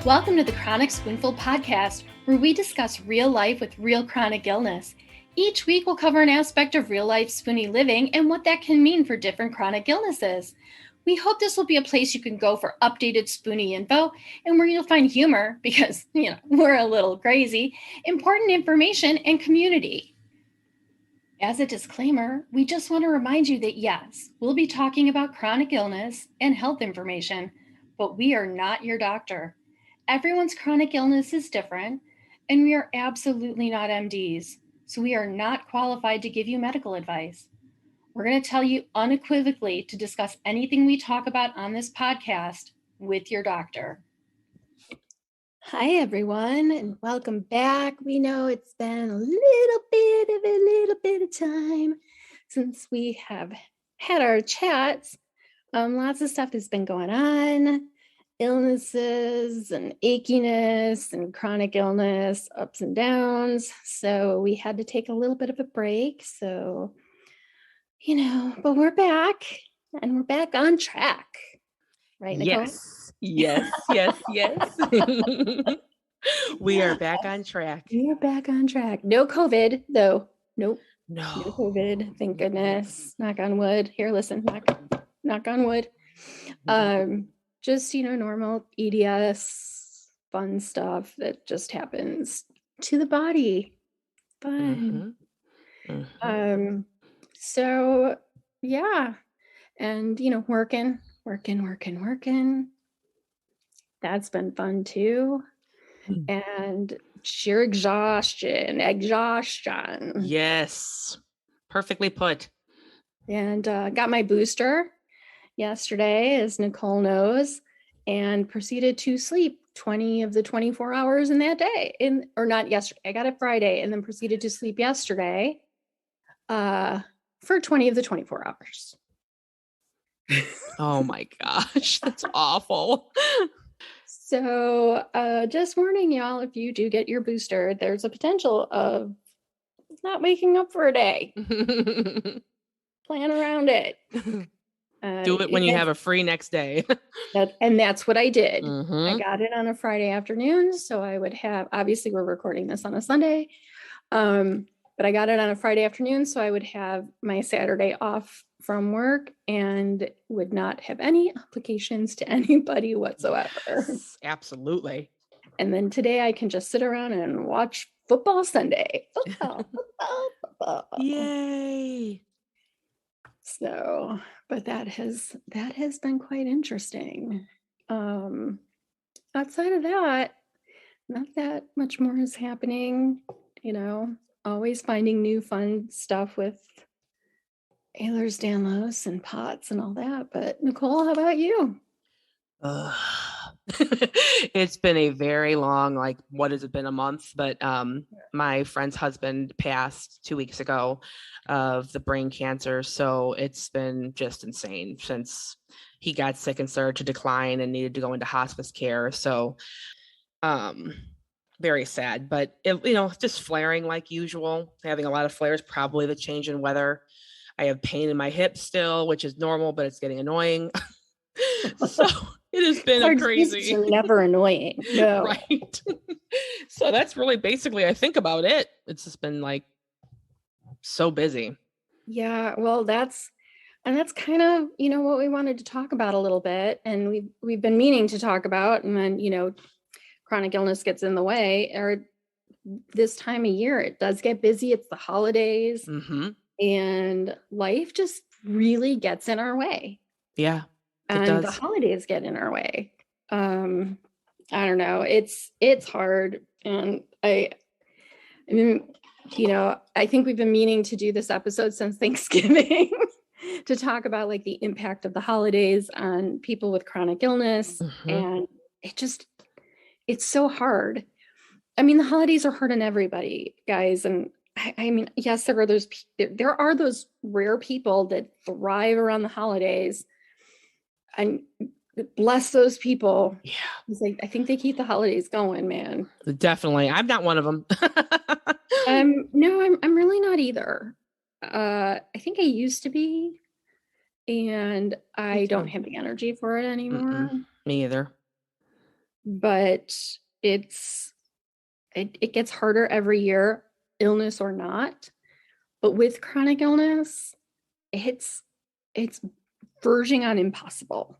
Welcome to the Chronic Spoonful podcast, where we discuss real life with real chronic illness. Each week, we'll cover an aspect of real life spoonie living and what that can mean for different chronic illnesses. We hope this will be a place you can go for updated spoonie info and where you'll find humor, because, we're a little crazy, important information, and community. As a disclaimer, we just want to remind you that yes, we'll be talking about chronic illness and health information, but we are not your doctor. Everyone's chronic illness is different, and we are absolutely not MDs, so we are not qualified to give you medical advice. We're going to tell you unequivocally to discuss anything we talk about on this podcast with your doctor. Hi, everyone, and welcome back. We know it's been a little bit of time since we have had our chats. Lots of stuff has been going on. Illnesses and achiness and chronic illness, ups and downs. So we had to take a little bit of a break. So, but we're back and we're back on track. Right, Nicole? Yes. We are back on track. We are back on track. No COVID, though. Nope. No COVID. Thank goodness. Knock on wood. Here, listen. Knock on wood. Just, normal EDS, fun stuff that just happens to the body. Fun. So, yeah. And, working. That's been fun, too. And sheer exhaustion. Yes. Perfectly put. And got my booster yesterday, as Nicole knows, and proceeded to sleep 20 of the 24 hours in that day. Or not yesterday. I got it Friday and then proceeded to sleep yesterday for 20 of the 24 hours. Oh my gosh, that's awful. So just warning y'all, if you do get your booster, there's a potential of not waking up for a day. Plan around it. Do it when you have a free next day. And that's what I did. I got it on a Friday afternoon. So I would have, obviously we're recording this on a Sunday, but I got it on a Friday afternoon. So I would have my Saturday off from work and would not have any obligations to anybody whatsoever. Yes, absolutely. And then today I can just sit around and watch football Sunday. Football. Yay. So, but that has been quite interesting. Outside of that, not that much more is happening, always finding new fun stuff with Ehlers-Danlos and POTS and all that. But Nicole, how about you? It's been a very long, what has it been, a month? But my friend's husband passed 2 weeks ago of the brain cancer. So it's been just insane since he got sick and started to decline and needed to go into hospice care. So very sad, but just flaring like usual, having a lot of flares, probably the change in weather. I have pain in my hip still, which is normal, but it's getting annoying. So it has been crazy. Are never annoying. No. Right. So that's really basically, I think, about it. It's just been so busy. Yeah. Well, that's kind of, what we wanted to talk about a little bit. And we've been meaning to talk about, and then, chronic illness gets in the way, or this time of year, it does get busy. It's the holidays and life just really gets in our way. Yeah. And the holidays get in our way. I don't know. It's hard. And I think we've been meaning to do this episode since Thanksgiving to talk about the impact of the holidays on people with chronic illness. And it's so hard. I mean, the holidays are hard on everybody, guys. And I mean, yes, there are those rare people that thrive around the holidays. And bless those people. Yeah. It's I think they keep the holidays going, man. Definitely. I'm not one of them. No, I'm really not either. I think I used to be, and I don't have the energy for it anymore. Me either. but it gets harder every year, illness or not. But with chronic illness, it's verging on impossible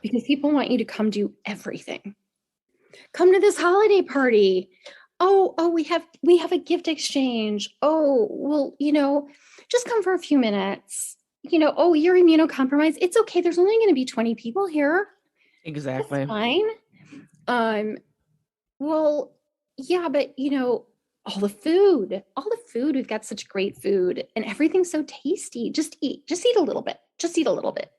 because people want you to come do everything. Come to this holiday party. Oh, we have a gift exchange. Oh, well, just come for a few minutes. Oh, you're immunocompromised. It's okay. There's only going to be 20 people here. Exactly. That's fine. Well, yeah, but all the food, we've got such great food and everything's so tasty. Just eat a little bit.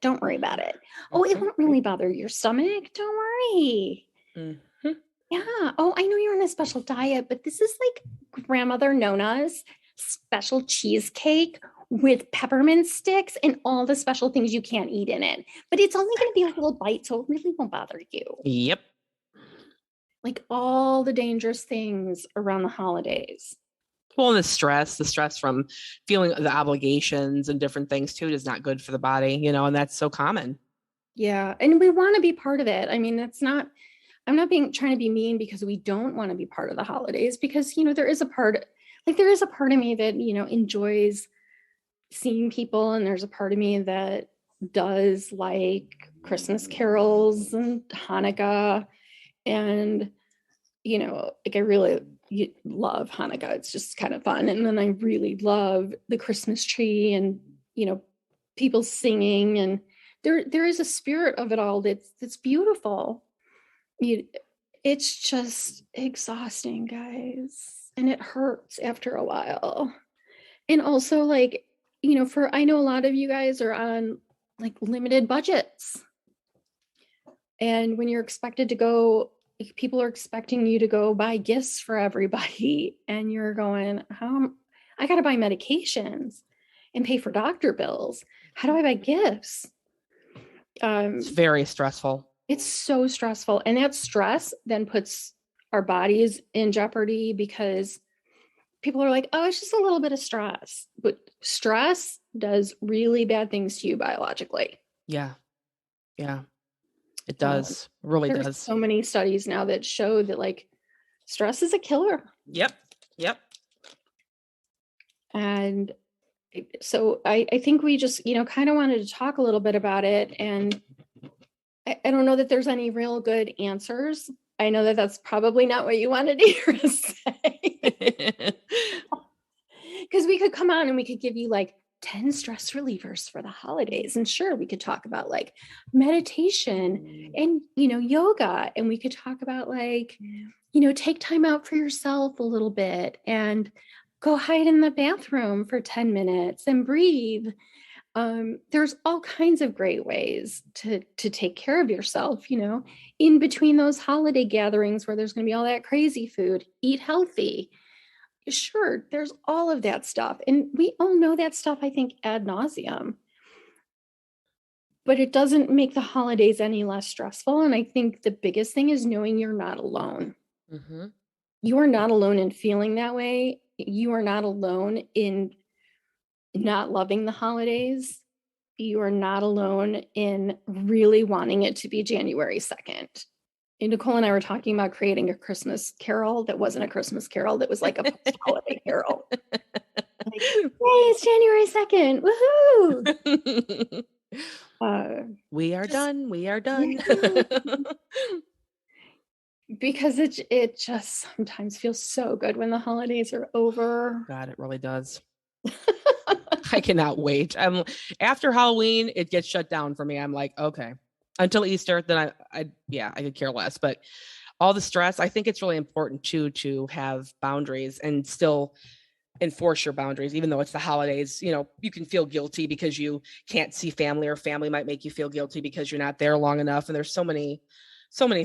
Don't worry about it. Oh, it won't really bother your stomach. Don't worry. Mm-hmm. Yeah. Oh, I know you're on a special diet, but this is like grandmother Nona's special cheesecake with peppermint sticks and all the special things you can't eat in it. But it's only going to be a little bite, so it really won't bother you. Yep. Like all the dangerous things around the holidays. Well, the stress from feeling the obligations and different things too is not good for the body, and that's so common. Yeah. And we want to be part of it. I mean, I'm not trying to be mean because we don't want to be part of the holidays because, there is a part of me that, enjoys seeing people. And there's a part of me that does like Christmas carols and Hanukkah. And, like I really love Hanukkah. It's just kind of fun. And then I really love the Christmas tree and, people singing. And there is a spirit of it all that's beautiful. It's just exhausting, guys. And it hurts after a while. And also like, I know a lot of you guys are on like limited budgets. And when you're expected to go, people are expecting you to go buy gifts for everybody. And you're going, I got to buy medications and pay for doctor bills. How do I buy gifts? It's very stressful. It's so stressful. And that stress then puts our bodies in jeopardy because people are like, oh, it's just a little bit of stress. But stress does really bad things to you biologically. Yeah. Yeah. It does. Really There's does. So many studies now that show that like stress is a killer. Yep. And so I think we just, kind of wanted to talk a little bit about it. And I don't know that there's any real good answers. I know that that's probably not what you wanted to hear us say. Because we could come on and we could give you like 10 stress relievers for the holidays. And sure, we could talk about like meditation and, yoga. And we could talk about like, take time out for yourself a little bit and go hide in the bathroom for 10 minutes and breathe. There's all kinds of great ways to take care of yourself, in between those holiday gatherings where there's going to be all that crazy food. Eat healthy. Sure, there's all of that stuff. And we all know that stuff, I think, ad nauseum. But it doesn't make the holidays any less stressful. And I think the biggest thing is knowing you're not alone. Mm-hmm. You are not alone in feeling that way. You are not alone in not loving the holidays. You are not alone in really wanting it to be January 2nd. And Nicole and I were talking about creating a Christmas carol that wasn't a Christmas carol, that was like a post-holiday carol. Like, hey, it's January 2nd. Woohoo! We are done. Because it just sometimes feels so good when the holidays are over. God, it really does. I cannot wait. After Halloween, it gets shut down for me. I'm like, okay, until Easter, then I could care less. But all the stress, I think it's really important too to have boundaries and still enforce your boundaries, even though it's the holidays. You can feel guilty because you can't see family, or family might make you feel guilty because you're not there long enough. And there's so many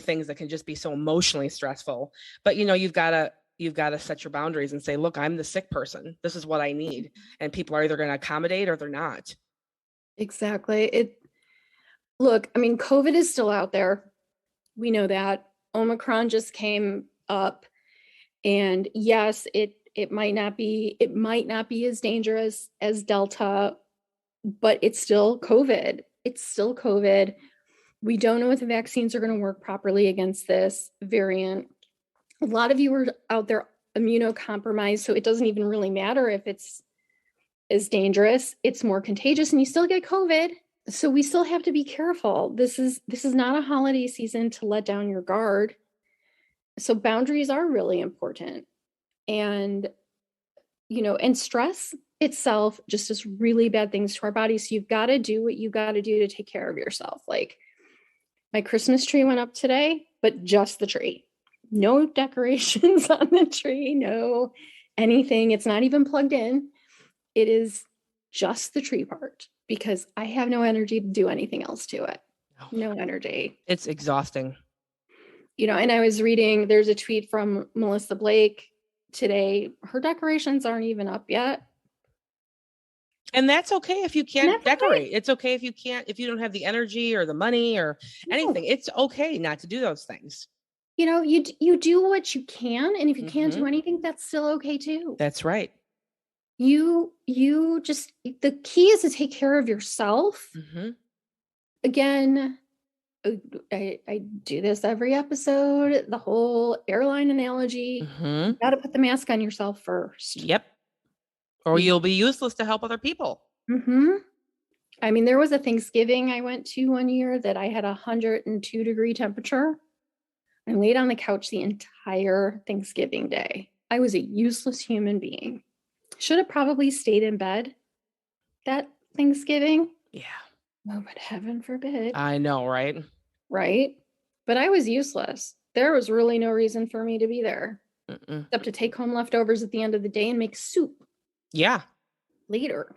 things that can just be so emotionally stressful. But you've got to set your boundaries and say, look, I'm the sick person. This is what I need. And people are either going to accommodate or they're not. Exactly. Look, I mean, COVID is still out there. We know that. Omicron just came up. And yes, it might not be as dangerous as Delta, but it's still COVID. We don't know if the vaccines are going to work properly against this variant. A lot of you are out there immunocompromised, so it doesn't even really matter if it's as dangerous. It's more contagious and you still get COVID. So we still have to be careful. This is not a holiday season to let down your guard. So boundaries are really important. And, and stress itself just does really bad things to our bodies. So you've got to do what you got to do to take care of yourself. Like my Christmas tree went up today, but just the tree. No decorations on the tree, no anything. It's not even plugged in. It is just the tree part because I have no energy to do anything else to it. No energy. It's exhausting. And I was reading, there's a tweet from Melissa Blake today. Her decorations aren't even up yet. And that's okay if you can't decorate. Okay. It's okay if you don't have the energy or the money or anything. It's okay not to do those things. You do what you can. And if you can't do anything, that's still okay too. That's right. You just, the key is to take care of yourself. Again, I do this every episode, the whole airline analogy. You got to put the mask on yourself first. Yep. Or you'll be useless to help other people. I mean, there was a Thanksgiving I went to one year that I had 102-degree temperature. I laid on the couch the entire Thanksgiving day. I was a useless human being. Should have probably stayed in bed that Thanksgiving. Yeah. Oh, but heaven forbid. I know, right? Right. But I was useless. There was really no reason for me to be there. Except to take home leftovers at the end of the day and make soup. Yeah. Later.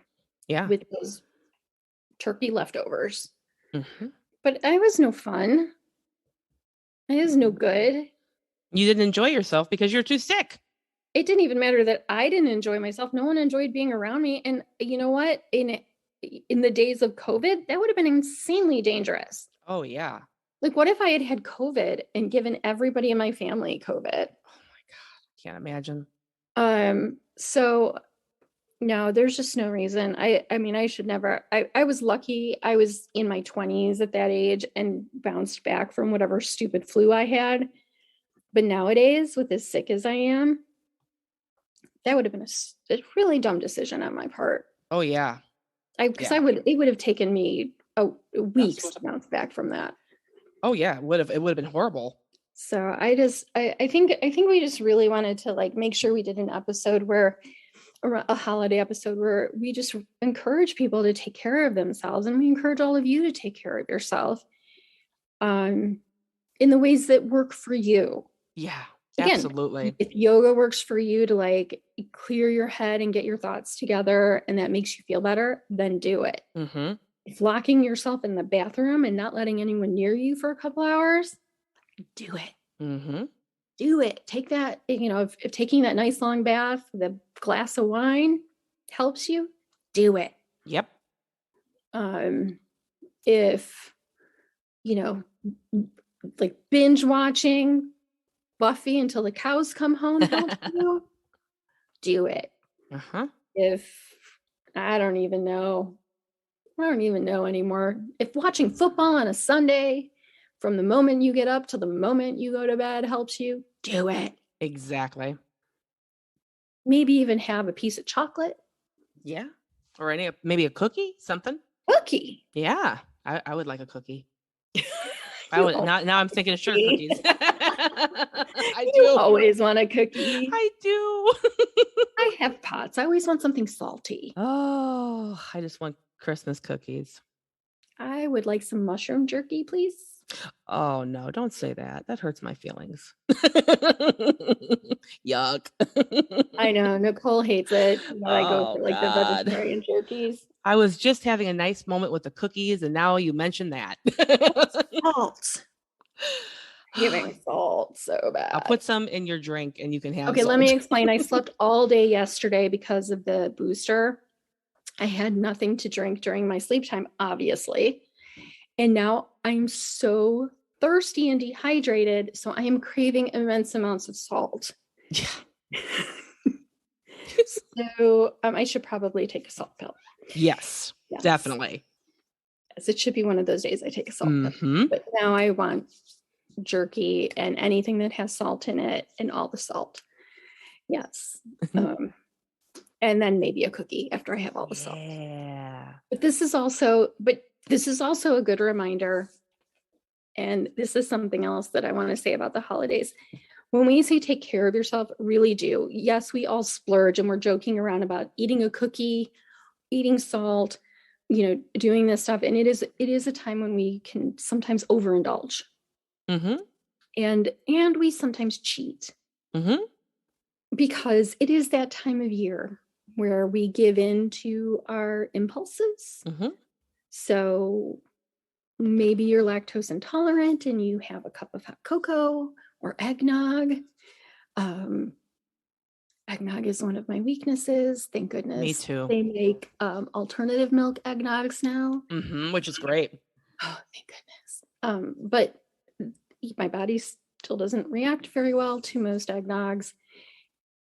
Yeah. With those turkey leftovers. But I was no fun. I was no good. You didn't enjoy yourself because you're too sick. It didn't even matter that I didn't enjoy myself. No one enjoyed being around me. And you know what? In the days of COVID, that would have been insanely dangerous. Oh, yeah. Like, what if I had COVID and given everybody in my family COVID? Oh my God. Can't imagine. So no, there's just no reason. I mean, I should never, I was lucky. I was in my 20s at that age and bounced back from whatever stupid flu I had. But nowadays, with as sick as I am, that would have been a really dumb decision on my part. Oh, yeah. It would have taken me weeks to bounce back from that. Oh yeah, it would have been horrible. So I think we just really wanted to make sure we did an episode or a holiday episode where we just encourage people to take care of themselves, and we encourage all of you to take care of yourself in the ways that work for you. Yeah. Again, absolutely. If yoga works for you to clear your head and get your thoughts together and that makes you feel better, then do it. If locking yourself in the bathroom and not letting anyone near you for a couple hours, do it. Do it. Take that, if taking that nice long bath with a glass of wine helps you, do it. Yep. If, binge watching Buffy until the cows come home helps you, do it. If I don't even know anymore. If watching football on a Sunday from the moment you get up to the moment you go to bed helps you, do it. Exactly. Maybe even have a piece of chocolate. Yeah. Or maybe a cookie, something. Cookie. Yeah. I would like a cookie. I would now I'm thinking of sugar cookies. I do always want a cookie. I do. I have pots. I always want something salty. Oh, I just want Christmas cookies. I would like some mushroom jerky, please. Oh no, don't say that. That hurts my feelings. Yuck. I know. Nicole hates it. I go for the vegetarian jerkies. I was just having a nice moment with the cookies, and now you mentioned that. Salt. Giving salt so bad. I'll put some in your drink and you can have Okay, salt. let me explain. I slept all day yesterday because of the booster. I had nothing to drink during my sleep time, obviously. And now I'm so thirsty and dehydrated, so I am craving immense amounts of salt. Yeah. So I should probably take a salt pill. Yes, definitely. Yes, it should be one of those days I take a salt pill. Mm-hmm. But now I want jerky and anything that has salt in it and all the salt. Yes. And then maybe a cookie after I have all the salt. Yeah. But this is also a good reminder. And this is something else that I want to say about the holidays. When we say take care of yourself, really do. Yes, we all splurge and we're joking around about eating a cookie, eating salt, doing this stuff. And it is a time when we can sometimes overindulge. Mm-hmm. And we sometimes cheat. Mm-hmm. Because it is that time of year where we give in to our impulses. Mm-hmm. So maybe you're lactose intolerant and you have a cup of hot cocoa or eggnog. Eggnog is one of my weaknesses. Thank goodness. Me too. They make alternative milk eggnogs now. Mm-hmm, which is great. Oh, thank goodness. But my body still doesn't react very well to most eggnogs.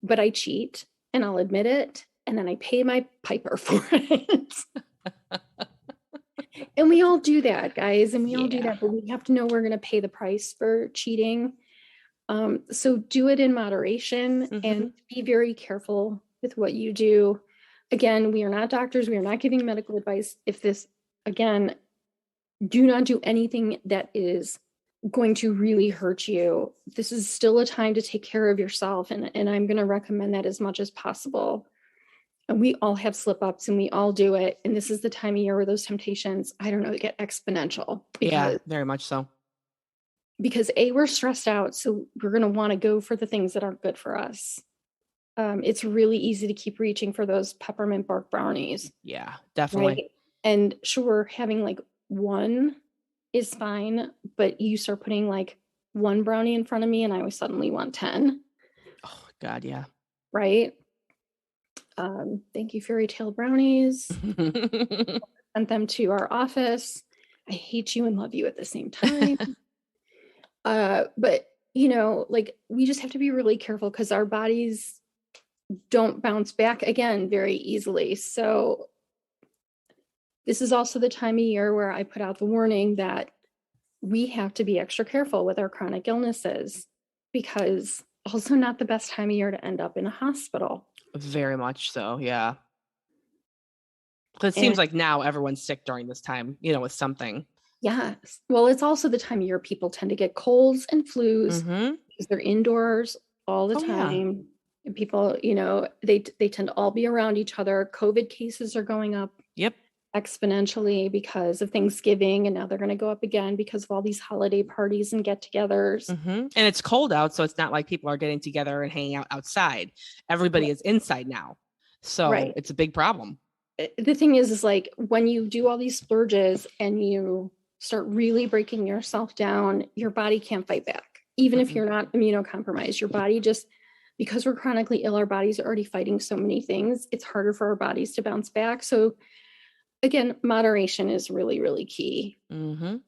But I cheat and I'll admit it. And then I pay my piper for it. And we all do that, guys. And we all do that, but we have to know we're going to pay the price for cheating. So do it in moderation and be very careful with what you do. Again, we are not doctors. We are not giving medical advice. Again, do not do anything that is going to really hurt you. This is still a time to take care of yourself. And I'm going to recommend that as much as possible. And we all have slip ups and we all do it. And this is the time of year where those temptations, I don't know, get exponential. Yeah, very much so. Because we're stressed out. So we're going to want to go for the things that aren't good for us. It's really easy to keep reaching for those peppermint bark brownies. Yeah, definitely. Right? And sure, having like one is fine, but you start putting like one brownie in front of me and I suddenly want 10. Oh God, yeah. Right? Thank you, Fairy Tale Brownies. Sent them to our office. I hate you and love you at the same time. But like we just have to be really careful because our bodies don't bounce back again very easily. So this is also the time of year where I put out the warning that we have to be extra careful with our chronic illnesses because also not the best time of year to end up in a hospital. Very much so, yeah. Because it seems like now everyone's sick during this time, with something. Yes. Well, it's also the time of year people tend to get colds and flus because they're indoors all the time. Yeah. And people, they tend to all be around each other. COVID cases are going up. Yep. Exponentially because of Thanksgiving, and now they're going to go up again because of all these holiday parties and get-togethers. And it's cold out, so it's not like people are getting together and hanging out outside. Everybody is inside now, so it's a big problem. The thing is like when you do all these splurges and you start really breaking yourself down, your body can't fight back. Even if you're not immunocompromised, your body just, because we're chronically ill, our bodies are already fighting so many things. It's harder for our bodies to bounce back. So again, moderation is really, really key. And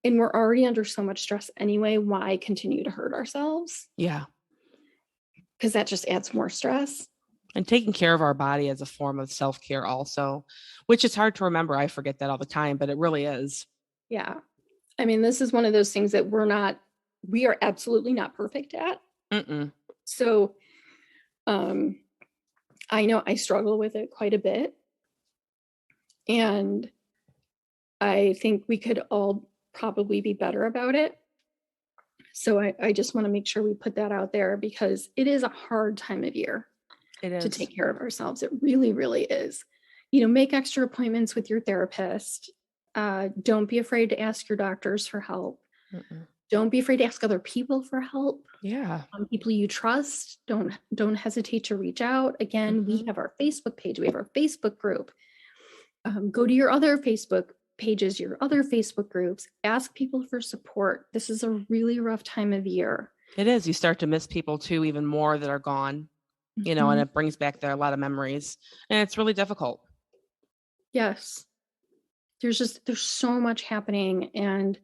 we're already under so much stress anyway. Why continue to hurt ourselves? Yeah. Because that just adds more stress. And taking care of our body as a form of self-care also, which is hard to remember. I forget that all the time, but it really is. Yeah. I mean, this is one of those things that we are absolutely not perfect at. So I know I struggle with it quite a bit. And I think we could all probably be better about it. So I just want to make sure we put that out there because it is a hard time of year to take care of ourselves. It really, really is. Make extra appointments with your therapist. Don't be afraid to ask your doctors for help. Don't be afraid to ask other people for help. Yeah. People you trust. Don't hesitate to reach out. Again, we have our Facebook page. We have our Facebook group. Go to your other Facebook pages, your other Facebook groups, ask people for support. This is a really rough time of year. It is. You start to miss people too, even more that are gone, and it brings back a lot of memories, and it's really difficult. Yes. There's so much happening, and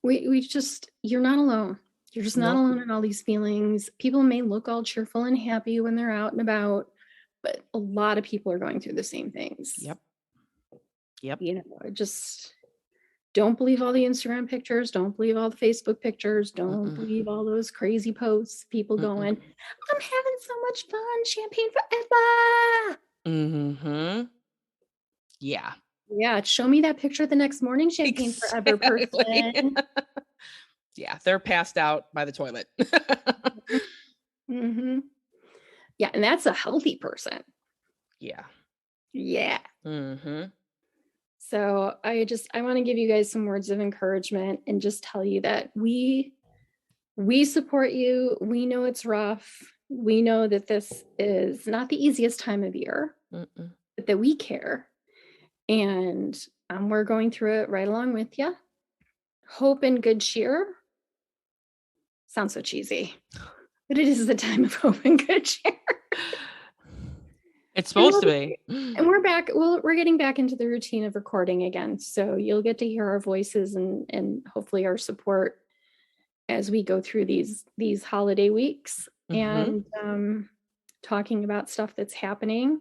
you're not alone. You're just not alone in all these feelings. People may look all cheerful and happy when they're out and about, but a lot of people are going through the same things. Yep. Yep. Just don't believe all the Instagram pictures. Don't believe all the Facebook pictures. Don't believe all those crazy posts. People going, I'm having so much fun. Champagne forever. Mm-hmm. Yeah. Yeah. Show me that picture the next morning. Champagne forever person. Yeah. They're passed out by the toilet. Mm-hmm. Yeah. And that's a healthy person. Yeah. Yeah. Mm-hmm. So I want to give you guys some words of encouragement and just tell you that we support you. We know it's rough. We know that this is not the easiest time of year, but that we care. And we're going through it right along with you. Hope and good cheer. Sounds so cheesy, but it is the time of hope and good cheer. It's supposed to be. And we're back. Well, we're getting back into the routine of recording again. So you'll get to hear our voices and hopefully our support as we go through these holiday weeks and talking about stuff that's happening.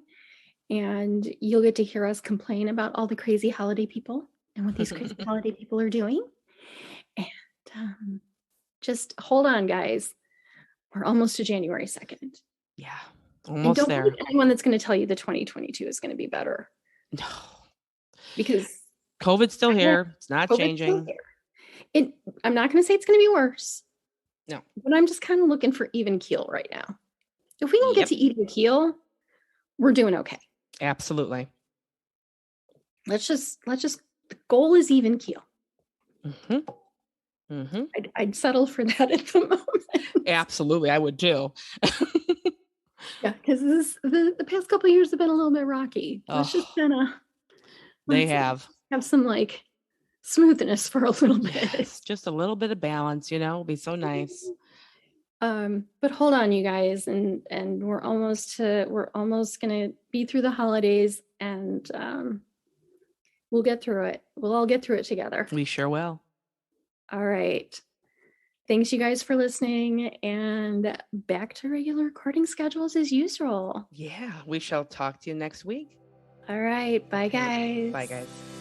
And you'll get to hear us complain about all the crazy holiday people and what these crazy holiday people are doing. And just hold on, guys. We're almost to January 2nd. Yeah. And Almost don't there. believe anyone that's going to tell you the 2022 is going to be better. No. Because COVID's still here. It's not changing. I'm not going to say it's going to be worse. No. But I'm just kind of looking for even keel right now. If we can get to even keel, we're doing okay. Absolutely. Let's just the goal is even keel. I'd settle for that at the moment. Absolutely, I would too. Yeah, because the past couple of years have been a little bit rocky. Let's just kind of have some like smoothness for a little bit. Yes, just a little bit of balance, would be so nice. But hold on, you guys, and we're almost gonna be through the holidays, and we'll get through it. We'll all get through it together. We sure will. All right. Thanks, you guys, for listening, and back to regular recording schedules as usual. Yeah, we shall talk to you next week. All right. Bye, guys. Bye, guys.